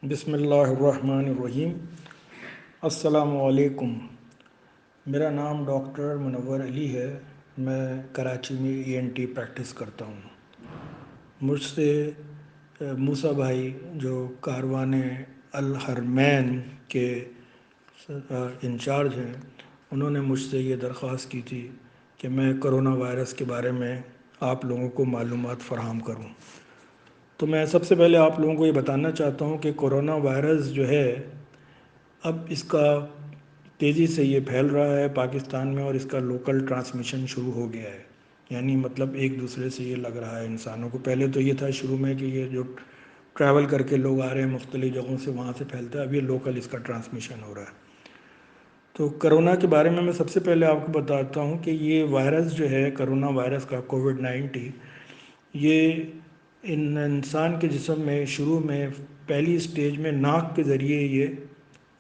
بسم اللہ الرحمن الرحیم۔ السلام علیکم۔ میرا نام ڈاکٹر منور علی ہے۔ میں کراچی میں ENT پریکٹس کرتا ہوں۔ مجھ سے موسیٰ بھائی جو کاروان الحرمین کے انچارج ہیں، انہوں نے مجھ سے یہ درخواست کی تھی کہ میں کرونا وائرس کے بارے میں آپ لوگوں کو معلومات فراہم کروں۔ تو میں سب سے پہلے آپ لوگوں کو یہ بتانا چاہتا ہوں کہ کرونا وائرس جو ہے، اب اس کا تیزی سے یہ پھیل رہا ہے پاکستان میں، اور اس کا لوکل ٹرانسمیشن شروع ہو گیا ہے۔ یعنی مطلب ایک دوسرے سے یہ لگ رہا ہے انسانوں کو۔ پہلے تو یہ تھا شروع میں کہ یہ جو ٹریول کر کے لوگ آ رہے ہیں مختلف جگہوں سے، وہاں سے پھیلتا ہے۔ اب یہ لوکل اس کا ٹرانسمیشن ہو رہا ہے۔ تو کرونا کے بارے میں سب سے پہلے آپ کو بتاتا ہوں کہ یہ وائرس جو ہے کرونا وائرس کا کووڈ-19، یہ انسان کے جسم میں شروع میں پہلی سٹیج میں ناک کے ذریعے یہ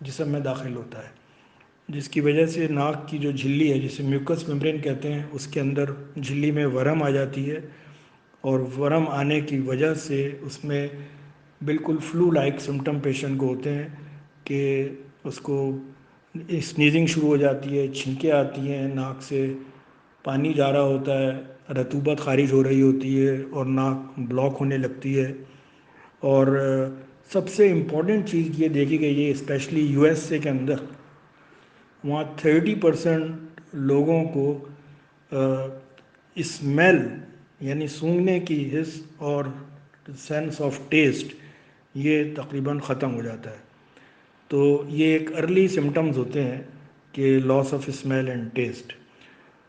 جسم میں داخل ہوتا ہے، جس کی وجہ سے ناک کی جو جھلی ہے، جسے میوکس میمبرین کہتے ہیں، اس کے اندر جھلی میں ورم آ جاتی ہے، اور ورم آنے کی وجہ سے اس میں بالکل فلو لائک سمٹم پیشنٹ کو ہوتے ہیں کہ اس کو اسنیزنگ شروع ہو جاتی ہے، چھینکیں آتی ہیں، ناک سے پانی جا رہا ہوتا ہے، رطوبت خارج ہو رہی ہوتی ہے، اور ناک بلاک ہونے لگتی ہے۔ اور سب سے امپورٹنٹ چیز یہ دیکھی گئی ہے، اسپیشلی USA کے اندر، وہاں 30% لوگوں کو اسمیل یعنی سونگھنے کی حس اور سینس آف ٹیسٹ یہ تقریباً ختم ہو جاتا ہے۔ تو یہ ایک ارلی سمٹمز ہوتے ہیں کہ لاس آف اسمیل اینڈ ٹیسٹ۔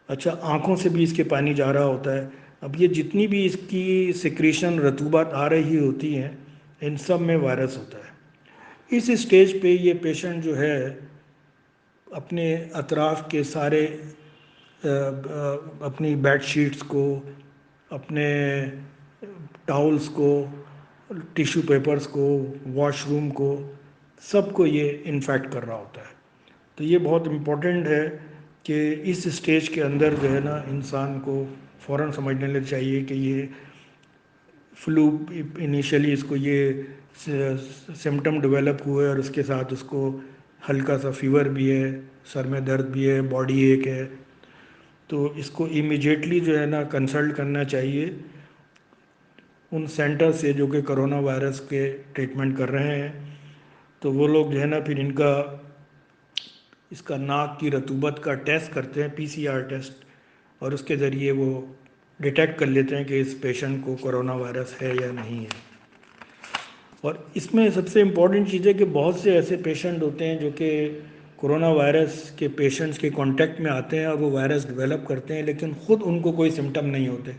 اچھا، آنکھوں سے بھی اس کے پانی جا رہا ہوتا ہے۔ اب یہ جتنی بھی اس کی سیکریشن رطوبات آ رہی ہوتی ہیں، ان سب میں وائرس ہوتا ہے۔ اس اسٹیج پہ یہ پیشنٹ جو ہے اپنے اطراف کے سارے اپنی بیڈ شیٹس کو، اپنے ٹاولز کو، ٹیشو پیپرز کو، واش روم کو، سب کو یہ انفیکٹ کر رہا ہوتا ہے۔ تو یہ بہت امپورٹنٹ ہے کہ اس اسٹیج کے اندر جو ہے نا انسان کو فوراً سمجھنے لگ چاہیے کہ یہ فلو انیشلی اس کو یہ سمٹم ڈیولپ ہوئے، اور اس کے ساتھ اس کو ہلکا سا فیور بھی ہے، سر میں درد بھی ہے، باڈی ایک ہے۔ تو اس کو امیجیٹلی جو ہے نا کنسلٹ کرنا چاہیے ان سینٹر سے جو کہ کرونا وائرس کے ٹریٹمنٹ کر رہے ہیں۔ تو وہ لوگ جو ہے نا پھر اس کا ناک کی رطوبت کا ٹیسٹ کرتے ہیں، PCR ٹیسٹ، اور اس کے ذریعے وہ ڈیٹیکٹ کر لیتے ہیں کہ اس پیشنٹ کو کرونا وائرس ہے یا نہیں ہے۔ اور اس میں سب سے امپورٹنٹ چیز ہے کہ بہت سے ایسے پیشنٹ ہوتے ہیں جو کہ کرونا وائرس کے پیشنٹس کے کانٹیکٹ میں آتے ہیں اور وہ وائرس ڈیولپ کرتے ہیں، لیکن خود ان کو کوئی سمٹم نہیں ہوتے۔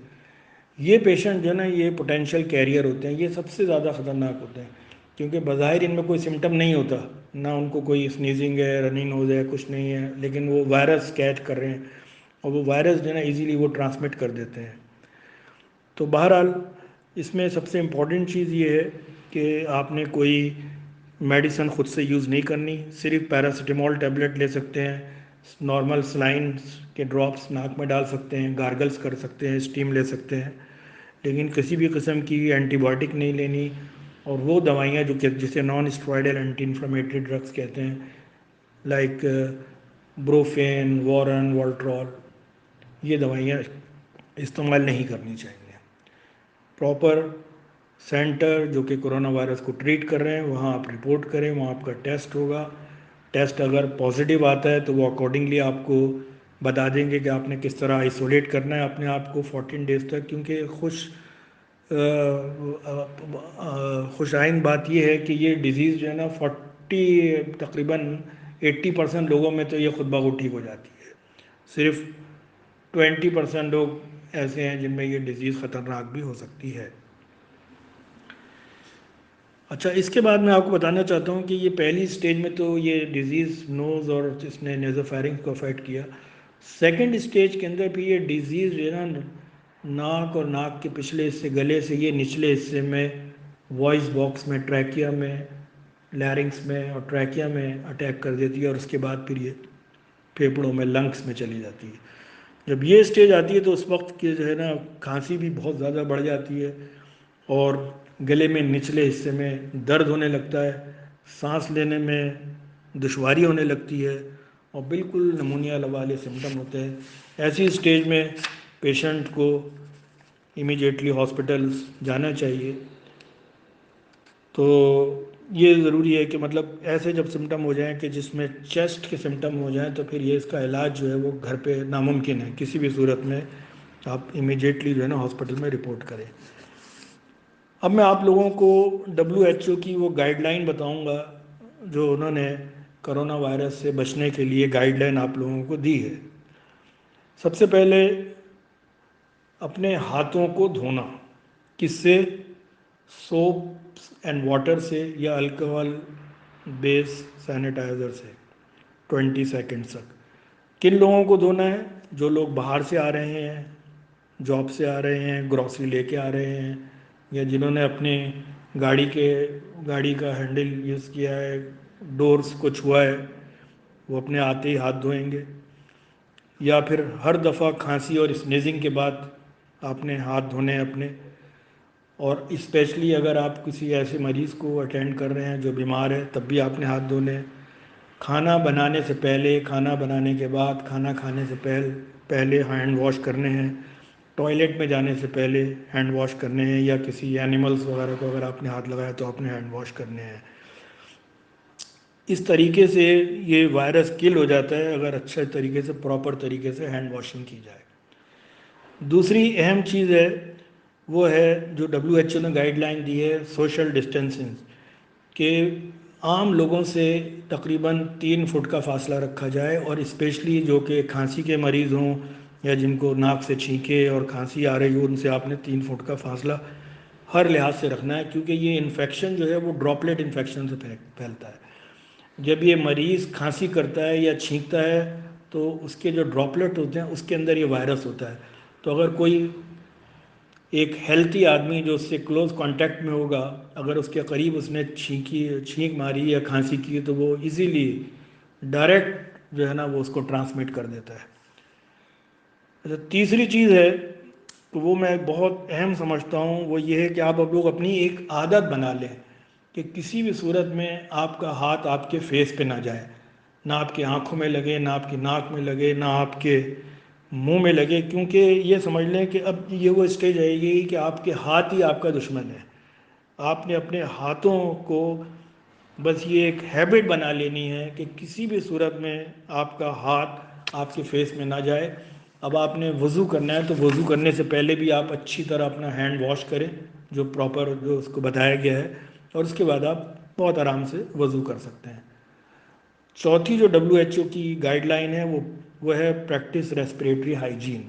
یہ پیشنٹ جو ہے نا یہ پوٹینشیل کیریئر ہوتے ہیں، یہ سب سے زیادہ خطرناک ہوتے ہیں، کیونکہ بظاہر ان میں کوئی سمٹم نہیں ہوتا، نہ ان کو کوئی سنیزنگ ہے، رننگ نوز ہے، کچھ نہیں ہے، لیکن وہ وائرس کیچ کر رہے ہیں، اور وہ وائرس جو ہے نا ایزیلی وہ ٹرانسمٹ کر دیتے ہیں۔ تو بہرحال اس میں سب سے امپورٹنٹ چیز یہ ہے کہ آپ نے کوئی میڈیسن خود سے یوز نہیں کرنی، صرف پیراسیٹامول ٹیبلٹ لے سکتے ہیں، نارمل سلائنس کے ڈراپس ناک میں ڈال سکتے ہیں، گارگلز کر سکتے ہیں، اسٹیم لے سکتے ہیں، لیکن کسی بھی قسم کی اینٹی بائیوٹک نہیں لینی۔ اور وہ دوائیاں جو کہ جسے نان اسٹرائڈل اینٹی انفلیمیٹری ڈرگس کہتے ہیں، لائک بروفین، وارن، والٹرول، یہ دوائیاں استعمال نہیں کرنی چاہیے۔ پراپر سینٹر جو کہ کرونا وائرس کو ٹریٹ کر رہے ہیں وہاں آپ رپورٹ کریں، وہاں آپ کا ٹیسٹ ہوگا۔ ٹیسٹ اگر پازیٹیو آتا ہے تو وہ اکارڈنگلی آپ کو بتا دیں گے کہ آپ نے کس طرح آئسولیٹ کرنا ہے اپنے آپ کو 14 ڈیز تک، کیونکہ خوش آئند بات یہ ہے کہ یہ ڈیزیز جو ہے نا تقریباً 80% لوگوں میں تو یہ خود بخود ٹھیک ہو جاتی ہے، صرف 20% لوگ ایسے ہیں جن میں یہ ڈیزیز خطرناک بھی ہو سکتی ہے۔ اچھا، اس کے بعد میں آپ کو بتانا چاہتا ہوں کہ یہ پہلی سٹیج میں تو یہ ڈیزیز نوز اور اس نے نیزوفیرنگ کو افیکٹ کیا۔ سیکنڈ سٹیج کے اندر بھی یہ ڈیزیز جو ہے نا ناک اور ناک کے پچھلے حصے، گلے سے یہ نچلے حصے میں، وائس باکس میں، ٹریکیا میں، لیرنگس میں اور ٹریکیا میں اٹیک کر دیتی ہے، اور اس کے بعد پھر یہ پھیپھڑوں میں، لنگس میں چلی جاتی ہے۔ جب یہ سٹیج آتی ہے تو اس وقت کی جو ہے نا کھانسی بھی بہت زیادہ بڑھ جاتی ہے، اور گلے میں نچلے حصے میں درد ہونے لگتا ہے، سانس لینے میں دشواری ہونے لگتی ہے، اور بالکل نمونیا والے سمٹم ہوتے ہیں۔ ایسی اسٹیج میں پیشنٹ کو امیڈیٹلی ہاسپٹلس جانا چاہیے۔ تو یہ ضروری ہے کہ مطلب ایسے جب سمٹم ہو جائیں کہ جس میں چیسٹ کے سمٹم ہو جائیں تو پھر یہ اس کا علاج جو ہے وہ گھر پہ ناممکن ہے، کسی بھی صورت میں آپ امیڈیٹلی جو ہے نا ہاسپٹل میں رپورٹ کریں۔ اب میں آپ لوگوں کو WHO کی وہ گائیڈ لائن بتاؤں گا جو انہوں نے کرونا وائرس سے بچنے کے لیے گائیڈ لائن آپ لوگوں کو دی ہے۔ سب سے پہلے اپنے ہاتھوں کو دھونا، کس سے؟ سوپ اینڈ واٹر سے یا الکوہل بیس سینیٹائزر سے 20 سیکنڈ تک۔ کن لوگوں کو دھونا ہے؟ جو لوگ باہر سے آ رہے ہیں، جاب سے آ رہے ہیں، گروسری لے کے آ رہے ہیں، یا جنہوں نے اپنے گاڑی کا ہینڈل یوز کیا ہے، ڈورز کو چھوا ہے، وہ اپنے آتے ہی ہاتھ دھوئیں گے۔ یا پھر ہر دفعہ کھانسی اور اسنیزنگ کے بعد آپ نے ہاتھ دھونے ہیں اپنے۔ اور اسپیشلی اگر آپ کسی ایسے مریض کو اٹینڈ کر رہے ہیں جو بیمار ہے تب بھی آپ نے ہاتھ دھونے ہیں۔ کھانا بنانے سے پہلے، کھانا بنانے کے بعد، کھانا کھانے سے پہلے ہینڈ واش کرنے ہیں۔ ٹوائلٹ میں جانے سے پہلے ہینڈ واش کرنے ہیں، یا کسی اینیملز وغیرہ کو اگر آپ نے ہاتھ لگایا تو آپ نے ہینڈ واش کرنے ہیں۔ اس طریقے سے یہ وائرس کل ہو جاتا ہے اگر اچھے طریقے سے، پراپر طریقے سے ہینڈ واشنگ کی جائے۔ دوسری اہم چیز ہے وہ ہے جو WHO نے گائیڈ لائن دی ہے، سوشل ڈسٹینسنگ، کہ عام لوگوں سے تقریباً 3 فٹ کا فاصلہ رکھا جائے، اور اسپیشلی جو کہ کھانسی کے مریض ہوں یا جن کو ناک سے چھینکے اور کھانسی آ رہی ہو، ان سے آپ نے 3 فٹ کا فاصلہ ہر لحاظ سے رکھنا ہے، کیونکہ یہ انفیکشن جو ہے وہ ڈراپلیٹ انفیکشن سے پھیلتا ہے۔ جب یہ مریض کھانسی کرتا ہے یا چھینکتا ہے تو اس کے جو ڈراپلیٹ ہوتے ہیں اس کے اندر یہ وائرس ہوتا ہے۔ تو اگر کوئی ایک ہیلتھی آدمی جو اس سے کلوز کانٹیکٹ میں ہوگا، اگر اس کے قریب اس نے چھینک ماری یا کھانسی کی تو وہ ایزیلی ڈائریکٹ جو ہے نا وہ اس کو ٹرانسمٹ کر دیتا ہے۔ تیسری چیز ہے تو وہ میں بہت اہم سمجھتا ہوں، وہ یہ ہے کہ آپ لوگ اپنی ایک عادت بنا لیں کہ کسی بھی صورت میں آپ کا ہاتھ آپ کے فیس پہ نہ جائے، نہ آپ کی آنکھوں میں لگے، نہ آپ کی ناک میں لگے، نہ آپ کے منہ میں لگے، کیونکہ یہ سمجھ لیں کہ اب یہ وہ اسٹیج آئے گی کہ آپ کے ہاتھ ہی آپ کا دشمن ہے۔ آپ نے اپنے ہاتھوں کو بس یہ ایک ہیبٹ بنا لینی ہے کہ کسی بھی صورت میں آپ کا ہاتھ آپ کے فیس میں نہ جائے۔ اب آپ نے وضو کرنا ہے تو وضو کرنے سے پہلے بھی آپ اچھی طرح اپنا ہینڈ واش کریں، جو پراپر جو اس کو بتایا گیا ہے، اور اس کے بعد آپ بہت آرام سے وضو کر سکتے ہیں۔ چوتھی جو WHO کی گائیڈ لائن ہے وہ ہے پریکٹس ریسپریٹری ہائیجین،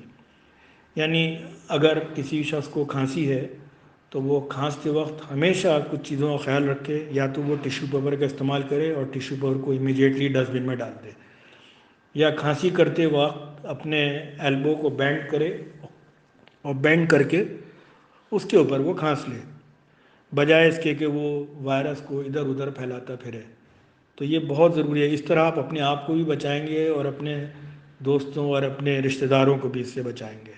یعنی اگر کسی شخص کو کھانسی ہے تو وہ کھانستے وقت ہمیشہ کچھ چیزوں کا خیال رکھے، یا تو وہ ٹیشو پیپر کا استعمال کرے اور ٹیشو پیپر کو امیڈیٹلی ڈسٹ بن میں ڈال دے، یا کھانسی کرتے وقت اپنے ایلبو کو بینڈ کرے اور بینڈ کر کے اس کے اوپر وہ کھانس لے، بجائے اس کے کہ وہ وائرس کو ادھر ادھر پھیلاتا پھرے۔ تو یہ بہت ضروری ہے، اس طرح آپ اپنے آپ کو بھی بچائیں گے اور اپنے دوستوں اور اپنے رشتہ داروں کو بھی اس سے بچائیں گے۔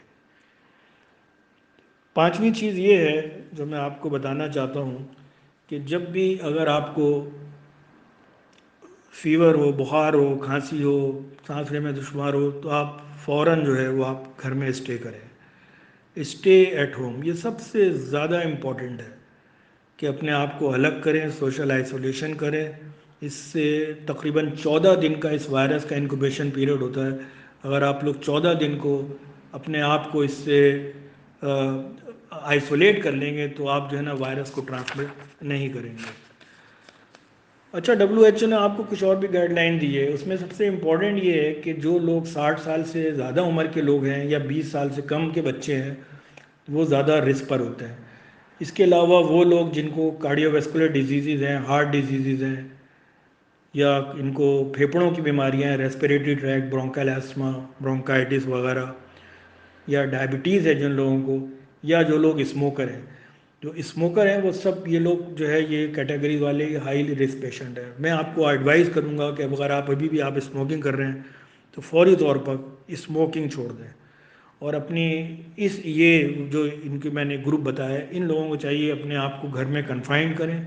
پانچویں چیز یہ ہے جو میں آپ کو بتانا چاہتا ہوں کہ جب بھی اگر آپ کو فیور ہو، بخار ہو، کھانسی ہو، سانس لینے میں دشوار ہو، تو آپ فوراً جو ہے وہ آپ گھر میں اسٹے کریں، اسٹے ایٹ ہوم۔ یہ سب سے زیادہ امپورٹنٹ ہے کہ اپنے آپ کو الگ کریں، سوشل آئسولیشن کریں۔ اس سے تقریباً 14 دن کا اس وائرس کا انکوبیشن پیریڈ ہوتا ہے۔ اگر آپ لوگ 14 دن کو اپنے آپ کو اس سے آئسولیٹ کر لیں گے تو آپ جو ہے نا وائرس کو ٹرانسمٹ نہیں کریں گے۔ اچھا، WHO نے آپ کو کچھ اور بھی گائیڈ لائن دی ہے، اس میں سب سے امپورٹنٹ یہ ہے کہ جو لوگ 60 سال سے زیادہ عمر کے لوگ ہیں یا 20 سال سے کم کے بچے ہیں وہ زیادہ رسک پر ہوتے ہیں۔ اس کے علاوہ وہ لوگ جن کو کارڈیو ویسکولر ڈیزیزز ہیں، ہارٹ ڈیزیزز ہیں، یا ان کو پھیپھڑوں کی بیماریاں ہیں، ریسپیریٹری ٹریک، برونکل ایسما، برونکائٹس وغیرہ، یا ڈائبٹیز ہے جن لوگوں کو، یا جو لوگ اسموکر ہیں۔ جو اسموکر ہیں وہ سب یہ لوگ جو ہے یہ کیٹیگری والے ہائیلی رسک پیشنٹ ہیں۔ میں آپ کو ایڈوائز کروں گا کہ اگر آپ ابھی بھی آپ اسموکنگ کر رہے ہیں تو فوری طور پر اسموکنگ چھوڑ دیں، اور اپنی یہ جو ان کی میں نے گروپ بتایا ہے، ان لوگوں کو چاہیے اپنے آپ کو گھر میں کنفائنڈ کریں،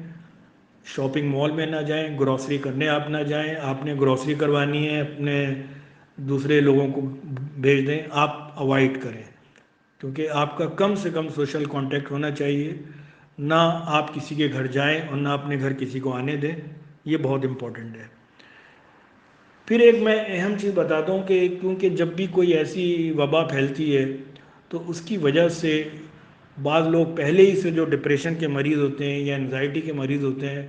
شاپنگ مال میں نہ جائیں، گروسری کرنے آپ نہ جائیں، آپ نے گروسری کروانی ہے اپنے دوسرے لوگوں کو بھیج دیں، آپ اوائڈ کریں، کیونکہ آپ کا کم سے کم سوشل کانٹیکٹ ہونا چاہیے، نہ آپ کسی کے گھر جائیں اور نہ اپنے گھر کسی کو آنے دیں، یہ بہت امپورٹنٹ ہے۔ پھر ایک میں اہم چیز بتاتا ہوں کہ کیونکہ جب بھی کوئی ایسی وبا پھیلتی ہے تو اس کی وجہ سے بعض لوگ پہلے ہی سے جو ڈپریشن کے مریض ہوتے ہیں یا انزائٹی کے مریض ہوتے ہیں،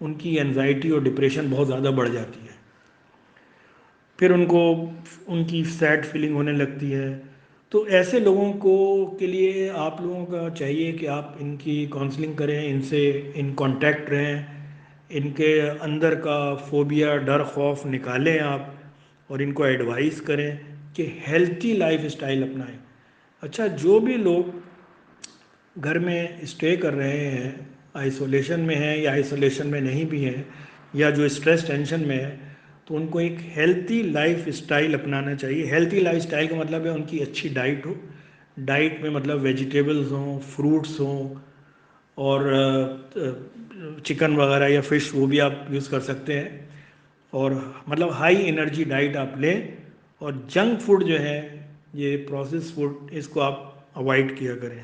ان کی انزائٹی اور ڈپریشن بہت زیادہ بڑھ جاتی ہے، پھر ان کو ان کی سیڈ فیلنگ ہونے لگتی ہے۔ تو ایسے لوگوں کو کے لیے آپ لوگوں کا چاہیے کہ آپ ان کی کاؤنسلنگ کریں، ان سے ان کانٹیکٹ رہیں، ان کے اندر کا فوبیا، ڈر، خوف نکالیں آپ، اور ان کو ایڈوائز کریں کہ ہیلتھی لائف اسٹائل اپنائیں۔ اچھا، جو بھی لوگ گھر میں اسٹے کر رہے ہیں، آئسولیشن میں ہیں یا آئسولیشن میں نہیں بھی ہیں، یا جو اسٹریس ٹینشن میں ہے، تو ان کو ایک ہیلتھی لائف اسٹائل اپنانا چاہیے۔ ہیلتھی لائف اسٹائل کا مطلب ہے ان کی اچھی ڈائٹ ہو، ڈائٹ میں مطلب ویجیٹیبلز ہوں، فروٹس ہوں، اور چکن وغیرہ یا فش وہ بھی آپ یوز کر سکتے ہیں، اور مطلب ہائی انرجی ڈائٹ آپ لیں، اور جنک فوڈ جو ہے، یہ پروسیس فوڈ، اس کو آپ اوائڈ کیا کریں۔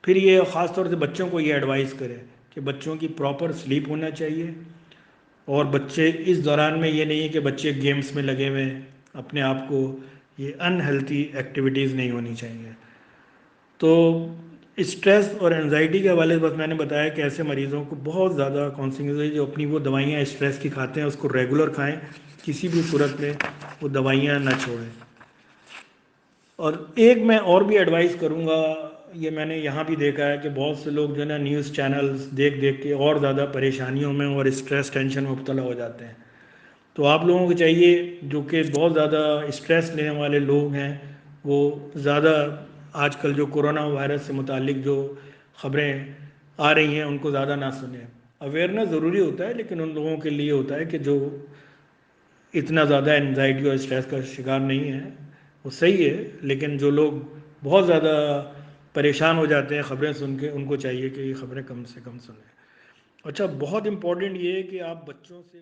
پھر یہ خاص طور سے بچوں کو یہ ایڈوائز کریں کہ بچوں کی پراپر سلیپ ہونا چاہیے، اور بچے اس دوران میں یہ نہیں ہے کہ بچے گیمز میں لگے ہوئے ہیں، اپنے آپ کو یہ ان ہیلتھی ایکٹیویٹیز نہیں ہونی چاہیے۔ تو اسٹریس اور انزائٹی کے حوالے سے بس میں نے بتایا کہ ایسے مریضوں کو بہت زیادہ کاؤنسلنگ جو اپنی وہ دوائیاں اسٹریس کی کھاتے ہیں اس کو ریگولر کھائیں، کسی بھی صورت میں وہ دوائیاں نہ چھوڑیں۔ اور ایک میں اور بھی ایڈوائز کروں گا، یہ میں نے یہاں بھی دیکھا ہے کہ بہت سے لوگ جو ہے نا نیوز چینلز دیکھ دیکھ کے اور زیادہ پریشانیوں میں اور اسٹریس ٹینشن میں مبتلا ہو جاتے ہیں۔ تو آپ لوگوں کو چاہیے جو کہ بہت زیادہ اسٹریس لینے والے لوگ ہیں، وہ زیادہ آج کل جو کرونا وائرس سے متعلق جو خبریں آ رہی ہیں ان کو زیادہ نہ سنیں۔ اویئرنیس ضروری ہوتا ہے، لیکن ان لوگوں کے لیے ہوتا ہے کہ جو اتنا زیادہ انزائٹی اور اسٹریس کا شکار نہیں ہے، وہ صحیح ہے، لیکن جو لوگ بہت زیادہ پریشان ہو جاتے ہیں خبریں سن کے، ان کو چاہیے کہ یہ خبریں کم سے کم سنیں۔ اچھا، بہت امپورٹنٹ یہ ہے کہ آپ بچوں سے